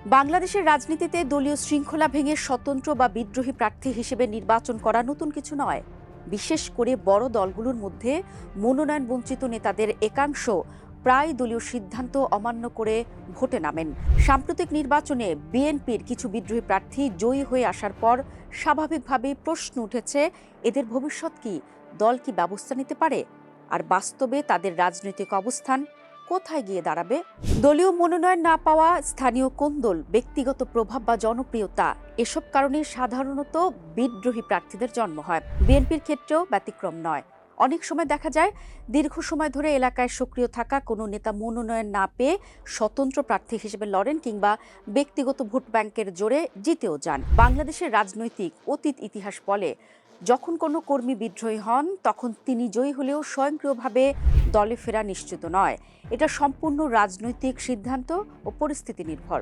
বাংলাদেশের রাজনীতিতে দলীয় শৃঙ্খলা ভেঙে স্বতন্ত্র বা বিদ্রোহী প্রার্থী হিসেবে নির্বাচন করা নতুন কিছু নয়। বিশেষ করে বড় দলগুলোর মধ্যে মনোনয়ন বঞ্চিত নেতাদের একাংশ প্রায় দলীয় সিদ্ধান্ত অমান্য করে ভোটে নামেন। সাম্প্রতিক নির্বাচনে বিএনপির কিছু বিদ্রোহী প্রার্থী জয়ী হয়ে আসার পর স্বাভাবিকভাবেই প্রশ্ন উঠেছে, এদের ভবিষ্যৎ কি? দল কি ব্যবস্থা নিতে পারে? আর বাস্তবে তাদের রাজনৈতিক অবস্থান কোথায় গিয়ে দাঁড়াবে? দলীয় মনোনয়ন না পাওয়া, স্থানীয় কোন্দল, ব্যক্তিগত প্রভাব বা জনপ্রিয়তা, এসব কারণে সাধারণত বিদ্রোহী প্রার্থীদের জন্ম হয়। বিএনপির ক্ষেত্রেও ব্যতিক্রম নয়। অনেক সময় দেখা যায় দীর্ঘ সময় ধরে এলাকায় সক্রিয় থাকা কোনো নেতা মনোনয়ন না পেয়ে স্বতন্ত্র প্রার্থী হিসেবে লড়েন কিংবা ব্যক্তিগত ভোট ব্যাংকের জোরে জিতেও যান। বাংলাদেশের রাজনৈতিক অতীত ইতিহাস বলে, যখন কোনো কর্মী বিদ্রোহী হন তখন তিনি জয়ী হলেও স্বয়ংক্রিয়ভাবে দলে ফেরা নিশ্চিত নয়। এটা সম্পূর্ণ রাজনৈতিক সিদ্ধান্ত ও পরিস্থিতি নির্ভর।